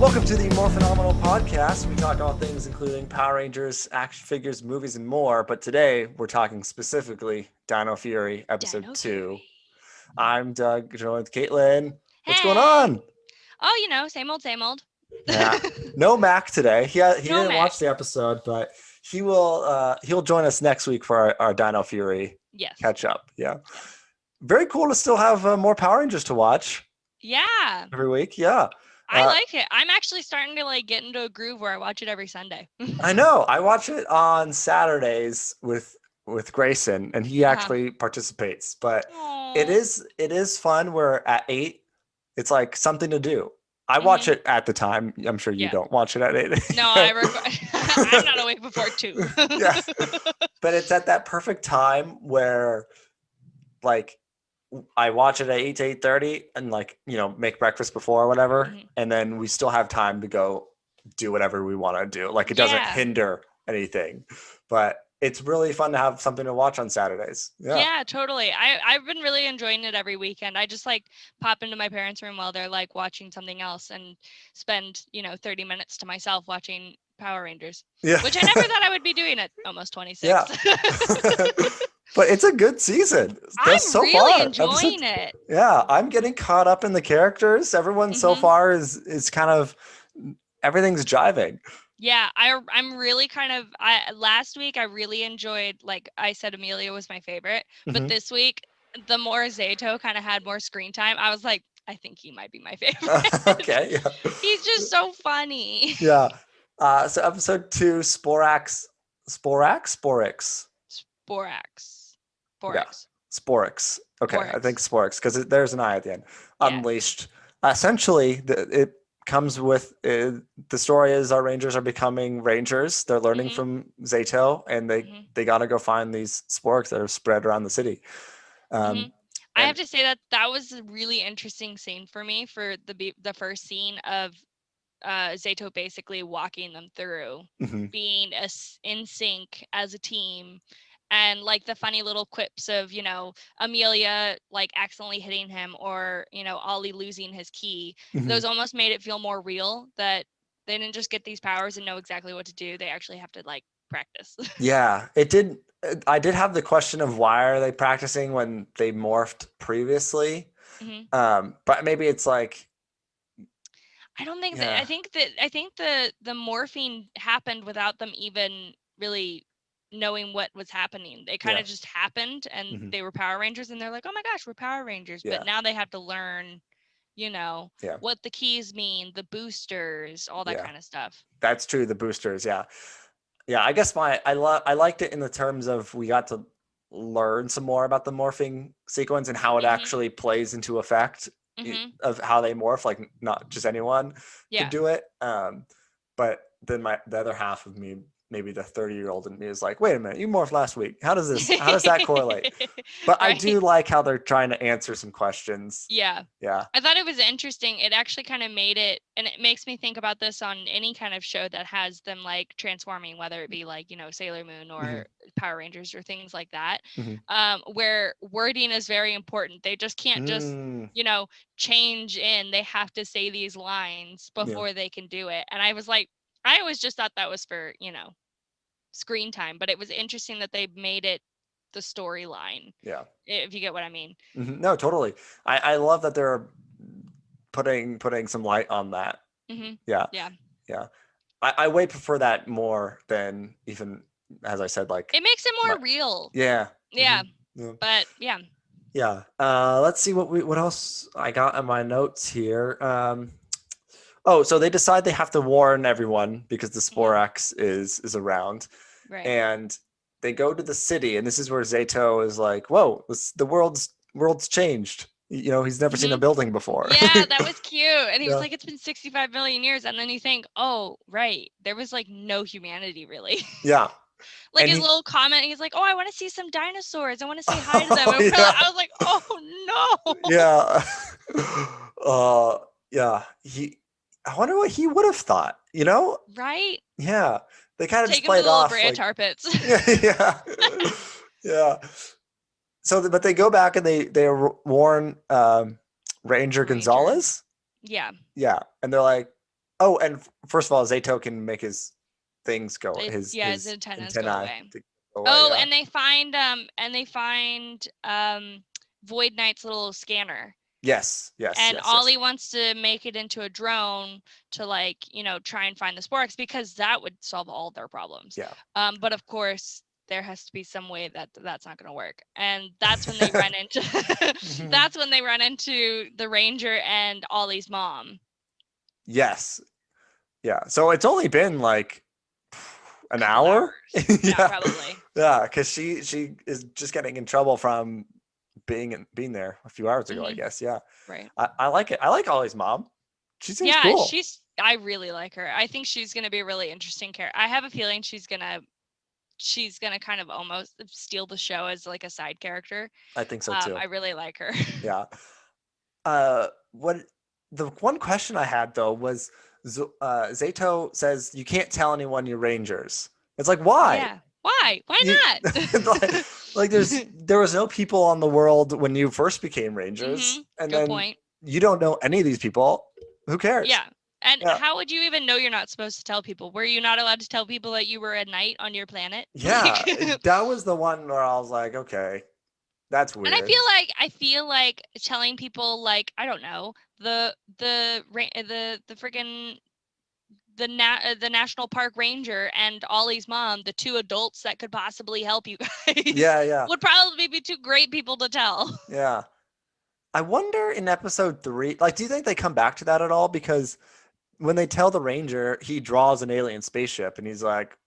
Welcome to the More Phenomenal podcast. We talk all things including Power Rangers, action figures, movies, and more. But today we're talking specifically Dino Fury, episode Dino 2. Fury. I'm Doug, joined with Caitlin. What's going Hey. on? Oh, same old, same old. Yeah, no Mac today. He No didn't Mac. watch the episode, but he'll join us next week for our Dino Fury Yes. catch up. Yeah, Yes. very cool to still have more Power Rangers to watch Yeah. every week. Yeah. I like it. I'm actually starting to get into a groove where I watch it every Sunday. I know. I watch it on Saturdays with Grayson, and he Uh-huh. actually participates. But it Aww. is fun. Where at 8, it's like something to do. I watch Mhm. it at the time. I'm sure you Yeah. don't watch it at 8. No, I'm not awake before 2. Yeah, but it's at that perfect time where like I watch it at 8 to 8:30 and make breakfast before or whatever, Mhm. and then we still have time to go do whatever we want to do. Like it doesn't Yeah. hinder anything, but it's really fun to have something to watch on Saturdays. Yeah. Yeah, totally. I've been really enjoying it every weekend. I just pop into my parents' room while they're watching something else and spend, 30 minutes to myself watching Power Rangers. Yeah. Which I never thought I would be doing at almost 26. Yeah. But it's a good season. I'm So really far. enjoying it. Yeah, I'm getting caught up in the characters. Everyone so Mhm. far is kind of everything's jiving. Yeah, I'm really last week I really enjoyed, I said Amelia was my favorite, but Mhm. this week the more Zato kind of had more screen time, I was like, I think he might be my favorite. Okay. Yeah. He's just so funny. Yeah. So episode 2, Sporix. Borax. Yeah, Borax. Sporix. Okay, I think Borax. Sporix because there's an I at the end. Yeah. Unleashed. Essentially, it comes with the story is our Rangers are becoming Rangers. They're learning Mhm. from Zato, and Mhm. they got to go find these Sporix that are spread around the city. Mhm. I have And to say that was a really interesting scene for me for the first scene of Zato basically walking them through mhm. being in sync as a team, and the funny little quips of Amelia accidentally hitting him, or Ollie losing his key. Mhm. Those almost made it feel more real, that they didn't just get these powers and know exactly what to do. They actually have to practice. Yeah, it did. I did have the question of why are they practicing when they morphed previously? Mhm. But maybe it's like, I don't think that. yeah, I think the morphine happened without them even really knowing what was happening. It kind yeah, of just happened, and mhm, they were Power Rangers, and they're like, "Oh my gosh, we're Power Rangers!" But yeah, now they have to learn, yeah, what the keys mean, the boosters, all that yeah. kind of stuff. That's true. The boosters, yeah, yeah. I guess I liked it in the terms of we got to learn some more about the morphing sequence and how it Mhm. actually plays into effect Mhm. of how they morph. Like not just anyone could Yeah. do it. But then the other half of me, maybe the 30-year-old in me, is like, wait a minute, you morphed last week. How does that correlate? But I Right. do like how they're trying to answer some questions. Yeah. Yeah. I thought it was interesting. It actually kind of made it, and it makes me think about this on any kind of show that has them transforming, whether it be Sailor Moon Hmm. or Power Rangers or things like that, Hmm. where wording is very important. They just can't just, Mm, change in. They have to say these lines yeah. before they can do it. And I was like, I always just thought that was for, screen time, but it was interesting that they made it the storyline, Yeah. if you get what I mean. No, totally. I love that they're putting some light on that. Hmm. Yeah. Yeah. Yeah. I way prefer that more than even, as I said, like It makes it my, more real. yeah. Yeah. Yeah. But yeah. Yeah. Let's see what else I got in my notes here. Oh, so they decide they have to warn everyone because the Hmm. Sporax is around, Right. and they go to the city, and this is where Zato is like, "Whoa, the world's changed." He's never seen a Hmm. building before. Yeah, that was cute. And he was Yeah. like, it's been 65 million years. And then you think, oh, right. There was no humanity really. Yeah. And His he, little comment, he's like, oh, I want to see some dinosaurs. I want to say hi to them. oh And yeah, I was like, oh no. yeah, yeah. I wonder what he would have thought. Right? Yeah, they kind of just Take him to played the little off Brea like, tar pits. yeah, yeah, yeah. So, but they go back and they warn Ranger Ranger. Gonzalez. Yeah. Yeah, and they're like, Oh, and first of all, Zato can make his things go, His his antennas go antennae away. to go away. Oh, Yeah. and they find Void Knight's little scanner. Yes. Yes. And Yes. Yes. Ollie wants to make it into a drone to like, try and find the Sporix because that would solve all their problems. Yeah. But of course, there has to be some way that that's not going to work. And that's when they run into that's when they run into the Ranger and Ollie's mom. Yes. Yeah. So it's only been like an Couple hour. hours. Yeah, probably. Yeah, because she is just getting in trouble from being there a few hours ago, I guess. Yeah. Right. I like it. I like Ollie's mom. She seems Yeah, cool. I really like her. I think she's gonna be a really interesting character. I have a feeling she's gonna kind of almost steal the show as like a side character. I think so too. I really like her. Yeah. What the one question I had though was Zato says you can't tell anyone you're Rangers. It's like, why? Yeah. Why? Why You- not? like there was no people on the world when you first became Rangers, and Good then point. you don't know any of these people. Who cares? Yeah. And Yeah. how would you even know you're not supposed to tell people? Were you not allowed to tell people that you were a knight on your planet? Yeah, that was the one where I was like, okay, that's weird. And I feel like telling people like I don't know the freaking the National Park Ranger and Ollie's mom, the two adults that could possibly help you guys. Yeah. Would probably be two great people to tell. Yeah. I wonder in episode 3, like, do you think they come back to that at all? Because when they tell the Ranger, he draws an alien spaceship, and he's like,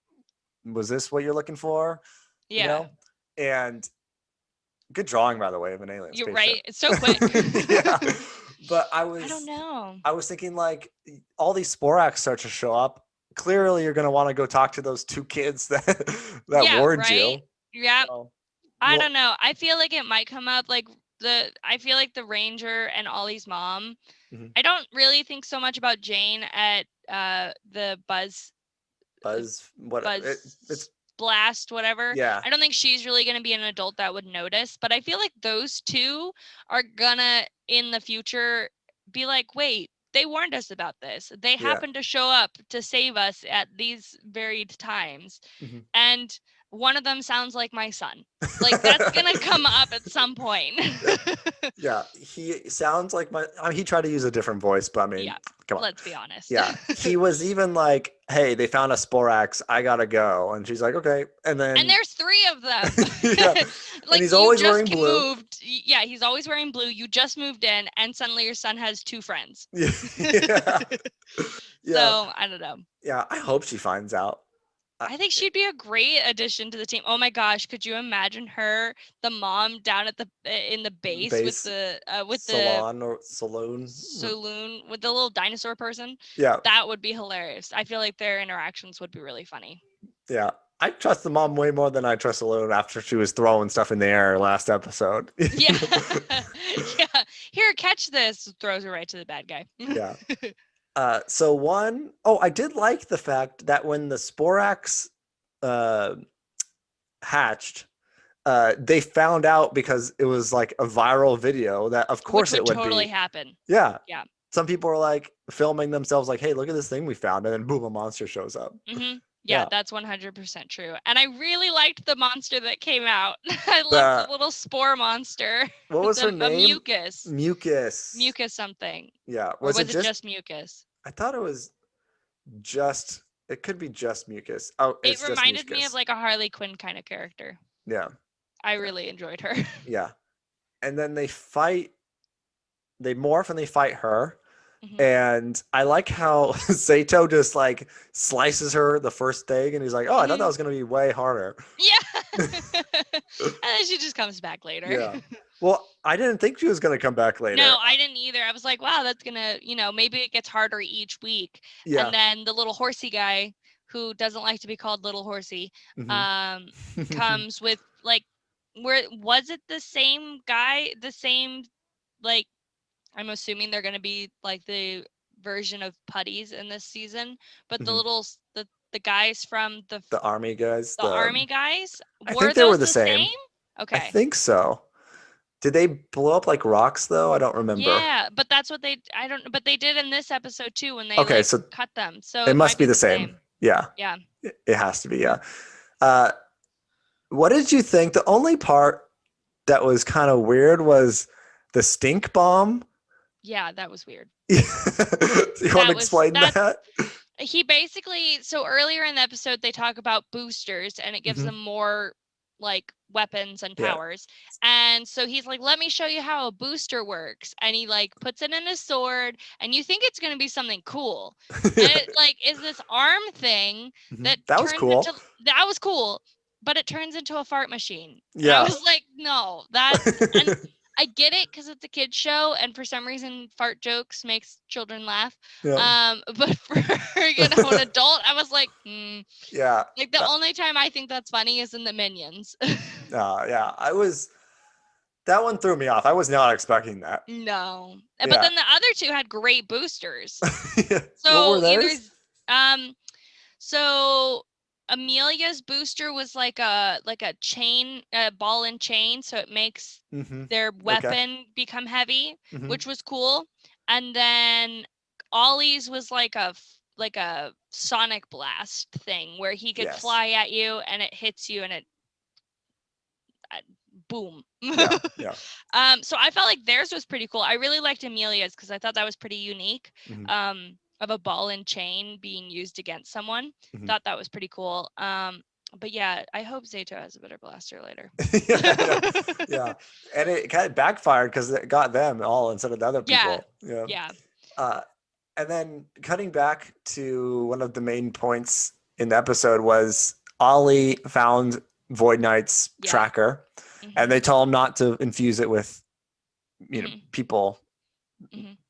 "Was this what you're looking for?" Yeah. You know? And good drawing, by the way, of an alien You're spaceship. right. It's so quick. Yeah. But I don't know. was thinking, like, all these Sporix start to show up. Clearly, you're gonna want to go talk to those two kids that warned you. Yeah. So, I well, don't know. I feel like it might come up like I feel like the Ranger and Ollie's mom. Mhm. I don't really think so much about Jane at the Buzz it's blast, whatever. yeah. I don't think she's really going to be an adult that would notice, but I feel like those two are gonna in the future be like, wait, they warned us about this. They happened to show up to save us at these varied times. Mhm. And one of them sounds like my son. Like that's going to come up at some point. Yeah, he sounds like he tried to use a different voice, but I mean, come on. Let's be honest. Yeah, he was even like, "Hey, they found a Sporix. I gotta go," and she's like, "Okay." And there's 3 of them. Yeah. Like and he's always wearing blue. Yeah, he's always wearing blue. You just moved in, and suddenly your son has 2 friends. Yeah. So I don't know. Yeah, I hope she finds out. I think she'd be a great addition to the team. Oh my gosh, could you imagine her, the mom down at the in the base with the saloon with the little dinosaur person? Yeah, that would be hilarious. I feel like their interactions would be really funny. Yeah, I trust the mom way more than I trust Saloon after she was throwing stuff in the air last episode. Yeah, yeah. Here, catch this. Throws her right to the bad guy. Yeah. I did like the fact that when the Sporix hatched, they found out because it was like a viral video that of course Which it would totally be. happen. Yeah. Yeah. Some people were like filming themselves like, hey, look at this thing we found. And then boom, a monster shows up. Mm-hmm. Yeah, that's 100% true. And I really liked the monster that came out. I loved the little spore monster. What was her name? Mucus. Mucus something. Yeah. Or was it just Mucus? I thought it was just, it could be just Mucus. Oh, it reminded me of like a Harley Quinn kind of character. Yeah. I really enjoyed her. Yeah. And then they morph and they fight her. Mm-hmm. And I like how Zato just like slices her the first thing, and he's like, "Oh, I thought that was gonna be way harder." Yeah, and then she just comes back later. Yeah. Well, I didn't think she was gonna come back later. No, I didn't either. I was like, "Wow, that's gonna, maybe it gets harder each week." Yeah. And then the little horsey guy, who doesn't like to be called little horsey, comes with like, was it the same guy? The same, like. I'm assuming they're going to be like the version of putties in this season, but the little the guys from the army guys, the army guys, I think they were the same. Okay, I think so. Did they blow up like rocks though? I don't remember. Yeah, but that's what but they did in this episode too when they Okay, like so cut them. So it it might must be be the the same. same. Yeah, Yeah. it has to be. Yeah. Uh, what did you think? The only part that was kind of weird was the stink bomb. Yeah, that was weird. You want to explain That's that? he basically, so earlier in the episode they talk about boosters and it gives them more like weapons and Yeah. powers. And so he's like, let me show you how a booster works. And he like puts it in his sword and you think it's going to be something cool. And it like is this arm thing that That was turns cool. into, that was cool, but it turns into a fart machine. And I Yeah. was like, no, that's, and I get it because it's a kid's show, and for some reason, fart jokes makes children laugh. Yeah. But for an adult, I was like, Yeah. like the only time I think that's funny is in the Minions. Yeah. That one threw me off. I was not expecting that. No, but Yeah. then the other two had great boosters. What were So theirs? so Amelia's booster was like a chain, a ball and chain, so it makes their Okay. weapon become heavy, which was cool. And then Ollie's was like a sonic blast thing where he could Yes. fly at you and it hits you and it boom. Yeah. Yeah. So I felt like theirs was pretty cool. I really liked Amelia's because I thought that was pretty unique. Of a ball and chain being used against someone. Thought that was pretty cool. But yeah, I hope Zato has a better blaster later. Yeah. And it kind of backfired because it got them all instead of the other people. Yeah. And then cutting back to one of the main points in the episode was Ollie found Void Knight's tracker, and they tell him not to infuse it with, people,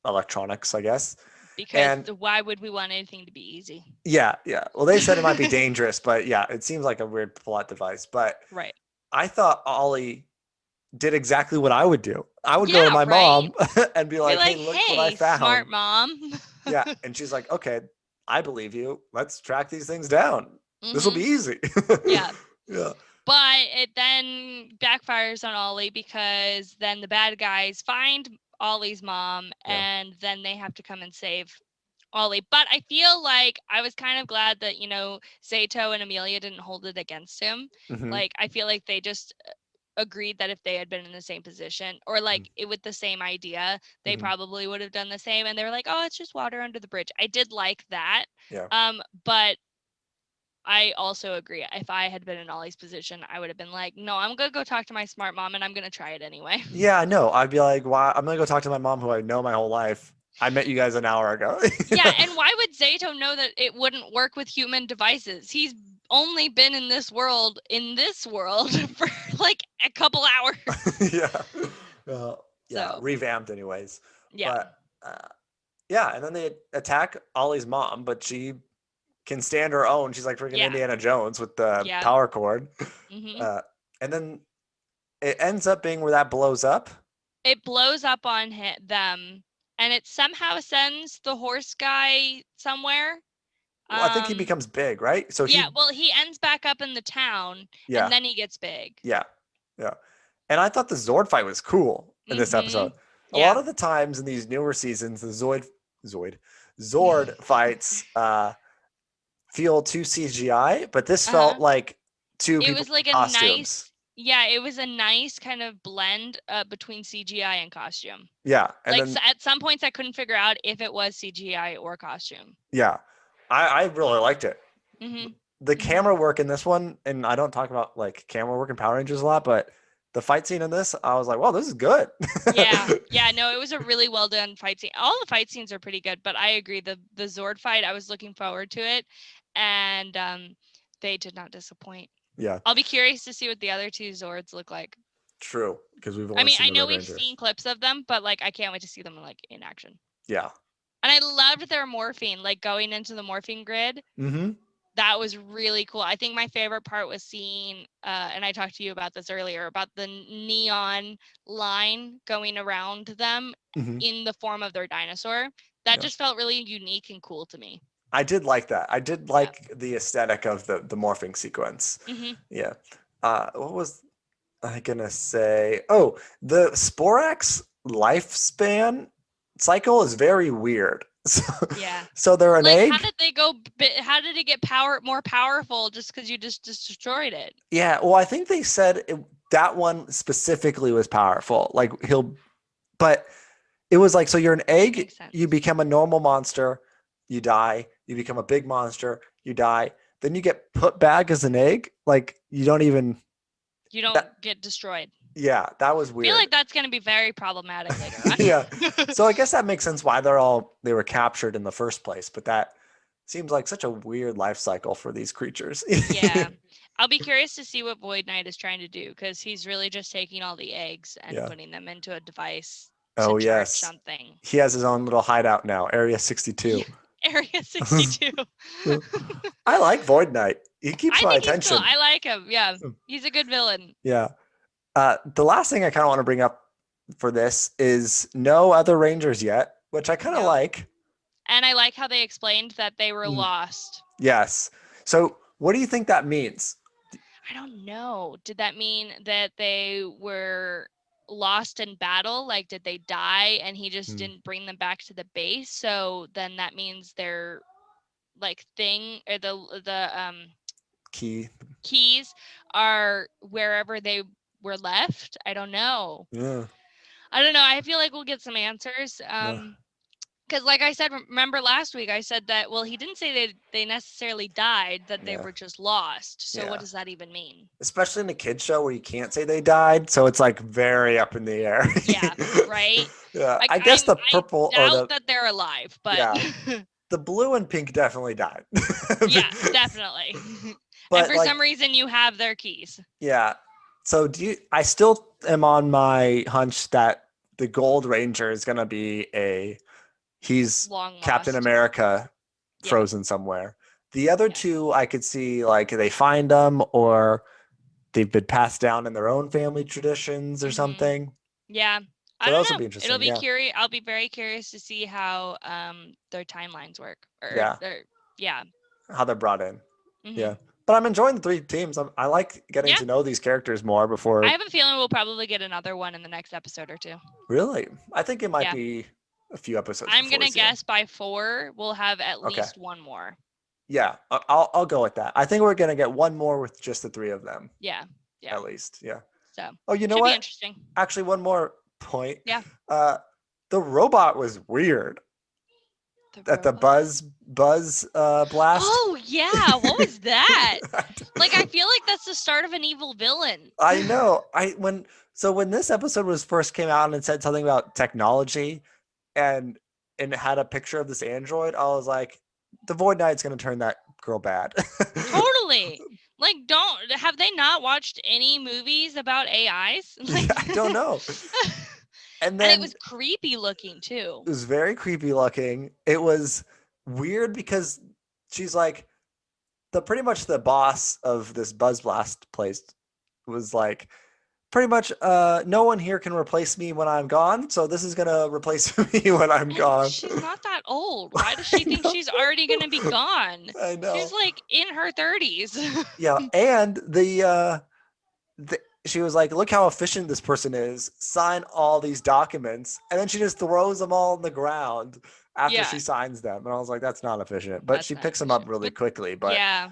electronics, I guess. Because why would we want anything to be easy? Yeah, yeah. Well, they said it might be dangerous, but yeah, it seems like a weird plot device. But right. I thought Ollie did exactly what I would do. I would go to my mom and be like, hey, look what I found. Smart mom. Yeah. And she's like, okay, I believe you. Let's track these things down. This will be easy. Yeah. Yeah. But it then backfires on Ollie because then the bad guys find Ollie's mom and then they have to come and save Ollie. But I feel like I was kind of glad that, Zato and Amelia didn't hold it against him. Like, I feel like they just agreed that if they had been in the same position or like it with the same idea, they probably would have done the same. And they were like, oh, it's just water under the bridge. I did like that. Yeah. But I also agree. If I had been in Ollie's position, I would have been like, no, I'm going to go talk to my smart mom and I'm going to try it anyway. Yeah, I know. I'd be like, why? I'm going to go talk to my mom who I know my whole life. I met you guys an hour ago. Yeah, and why would Zato know that it wouldn't work with human devices? He's only been in this world for like a couple hours. Yeah. Yeah, so, revamped anyways. Yeah. But yeah, and then they attack Ollie's mom, but she can stand her own. She's like freaking Indiana Jones with the power cord. And then it ends up being where that blows up. It blows up on them, and it somehow sends the horse guy somewhere. Well, I think he becomes big, right? So he ends back up in the town, and then he gets big. Yeah, yeah. And I thought the Zord fight was cool in this episode. A lot of the times in these newer seasons, the Zord fights feel too CGI, but this felt like two people. It was like a costumes. It was a nice kind of blend between CGI and costume. Yeah. And like at some points I couldn't figure out if it was CGI or costume. Yeah. I really liked it. The camera work in this one, and I don't talk about like camera work in Power Rangers a lot, but the fight scene in this, I was like, wow, this is good. Yeah, no, it was a really well done fight scene. All the fight scenes are pretty good, but I agree. The Zord fight, I was looking forward to it, and they did not disappoint. Yeah. I'll be curious to see what the other two Zords look like. True, because we've only seen I know we've seen clips of them, but like I can't wait to see them like in action. Yeah. And I loved their morphine, like going into the morphine grid. That was really cool. I think my favorite part was seeing, and I talked to you about this earlier, about the neon line going around them in the form of their dinosaur. That just felt really unique and cool to me. I did like that. I did like the aesthetic of the morphing sequence. Yeah. What was I'm gonna say, oh, the Sporix lifespan cycle is very weird. So, Yeah. so they're an Like, egg. how did it get more powerful just because you just destroyed it? Yeah, well, I think they said that one specifically was powerful. Like but it was like, so you're an Which egg, makes sense. you become a normal monster, you die. You become a big monster, you die. Then you get put back as an egg. Like you don't get destroyed. Yeah, that was I feel weird. like that's going to be very problematic later on. Yeah. So I guess that makes sense why they were captured in the first place, but that seems like such a weird life cycle for these creatures. Yeah. I'll be curious to see what Void Knight is trying to do, because he's really just taking all the eggs and putting them into a device to charge something. He has his own little hideout now, Area 62. Yeah, Area 62. I like Void Knight. He keeps my attention. I like him. Yeah. He's a good villain. Yeah. The last thing I kind of want to bring up for this is no other Rangers yet, which I kind of like. And I like how they explained that they were lost. Yes. So what do you think that means? I don't know. Did that mean that they were lost in battle? Like, did they die and he just didn't bring them back to the base? So then that means their like thing, or the keys are wherever they were left. I don't know. Yeah. I don't know. I feel like we'll get some answers. Because like I said, remember last week I said that, well, he didn't say they necessarily died, that they were just lost. So what does that even mean? Especially in a kid's show where you can't say they died, so it's like very up in the air. Yeah, right? Yeah, I guess the purple I doubt that they're alive, but the blue and pink definitely died. Yeah, definitely. But and for some reason you have their keys. Yeah. So I still am on my hunch that the Gold Ranger is going to be he's Captain America frozen somewhere. The other two I could see like they find them or they've been passed down in their own family traditions or something. Yeah. So those will be interesting. It'll be curious. I'll be very curious to see how their timelines work. How they're brought in. Yeah. But I'm enjoying the three teams. I like getting to know these characters more before. I have a feeling we'll probably get another one in the next episode or two. Really? I think it might be a few episodes. I'm going to guess by 4, we'll have at least one more. Yeah, I'll go with that. I think we're going to get one more with just the three of them. Yeah. At least. Yeah. So. Oh, you know what? Be interesting. Actually, one more point. Yeah. The robot was weird. At the buzz blast. Oh yeah, what was that? Like, I feel like that's the start of an evil villain. I know. When this episode first came out and it said something about technology, and it had a picture of this android, I was like, the Void Knight's gonna turn that girl bad. Totally. Like, have they not watched any movies about AIs? Like, I don't know. And it was creepy looking too. It was very creepy looking. It was weird because she's like pretty much the boss of this Buzz Blast place was like, pretty much no one here can replace me when I'm gone, so this is gonna replace me when I'm gone. She's not that old. Why does she think she's already gonna be gone? I know. She's like in her 30s. Yeah, and she was like, look how efficient this person is. Sign all these documents. And then she just throws them all on the ground after she signs them. And I was like, that's not efficient. But she picks them up really quickly. But yeah,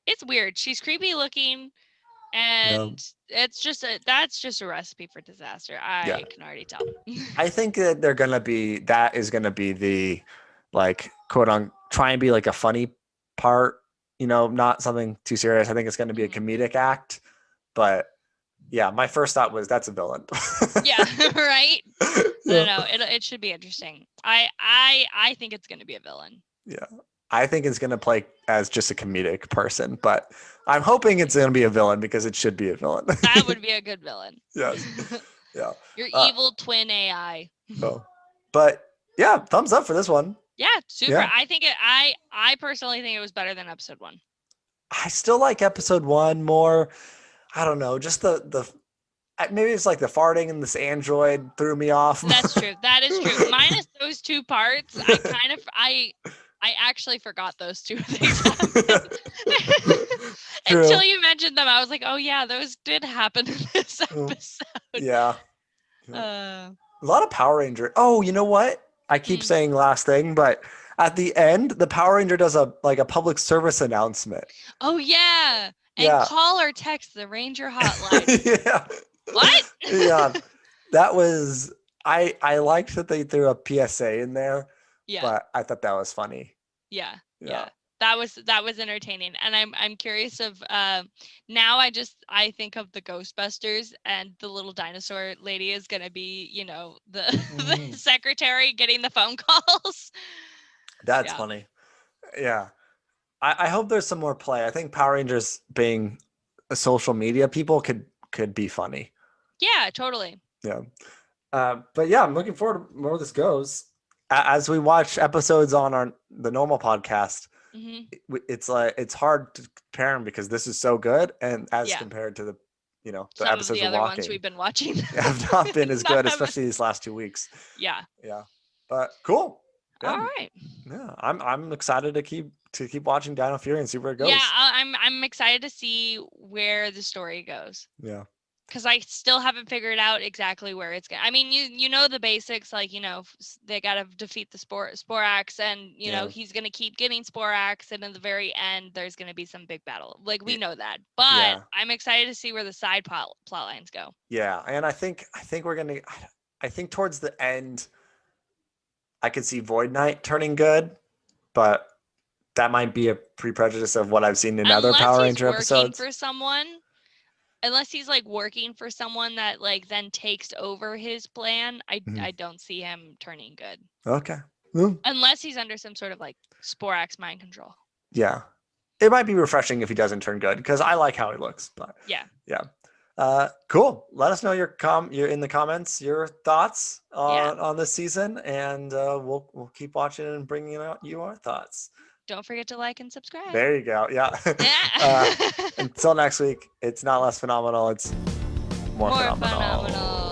it's weird. She's creepy looking. And it's just that's just a recipe for disaster. I can already tell. I think that that is going to be the, like, quote unquote, try and be like a funny part, not something too serious. I think it's going to be a comedic act. But yeah, my first thought was that's a villain. Yeah, right? No, it should be interesting. I think it's going to be a villain. Yeah. I think it's going to play as just a comedic person, but I'm hoping it's going to be a villain because it should be a villain. That would be a good villain. Yes. Yeah. Your evil twin AI. Oh. But yeah, thumbs up for this one. Yeah, super. Yeah. I personally think it was better than episode 1. I still like episode 1 more. I don't know, just the maybe it's like the farting and this android threw me off. That's true. That is true. Minus those two parts, I actually forgot those two things. Until you mentioned them, I was like, oh yeah, those did happen in this episode. Yeah. Uh, A lot of Power Ranger. Oh, you know what? I keep saying last thing, but at the end, the Power Ranger does a public service announcement. Oh yeah. And call or text the Ranger hotline. Yeah. What? Yeah. That was I liked that they threw a PSA in there. Yeah. But I thought that was funny. Yeah. That was entertaining, and I'm curious of now I think of the Ghostbusters, and the little dinosaur lady is gonna be the the secretary getting the phone calls. That's funny. Yeah, I hope there's some more play. I think Power Rangers being a social media people could be funny. Yeah, totally. Yeah, but yeah, I'm looking forward to more of this goes as we watch episodes on the normal podcast. It's like it's hard to compare them because this is so good, and as compared to the the some episodes of the other ones we've been watching have not been as good, especially these last 2 weeks. Yeah, but cool. Yeah. All right. Yeah, I'm excited to keep watching Dino Fury and see where it goes. Yeah, I'm excited to see where the story goes. Yeah. Because I still haven't figured out exactly where it's going. I mean, you know the basics, like, they got to defeat the Sporix, and, he's going to keep getting Sporix, and in the very end, there's going to be some big battle. Like, we know that. But I'm excited to see where the side plot lines go. Yeah, and I think we're going to... I think towards the end, I could see Void Knight turning good, but that might be a pre-prejudice of what I've seen in other Power Ranger episodes. Unless he's like working for someone that like then takes over his plan, I don't see him turning good. Okay. Unless he's under some sort of like Sporix mind control. Yeah. It might be refreshing if he doesn't turn good, because I like how he looks. But yeah. Cool. Let us know your in the comments your thoughts on this season, and we'll keep watching and bringing out you our thoughts. Don't forget to like and subscribe. There you go. Yeah. Until next week, it's not less phenomenal. It's more phenomenal.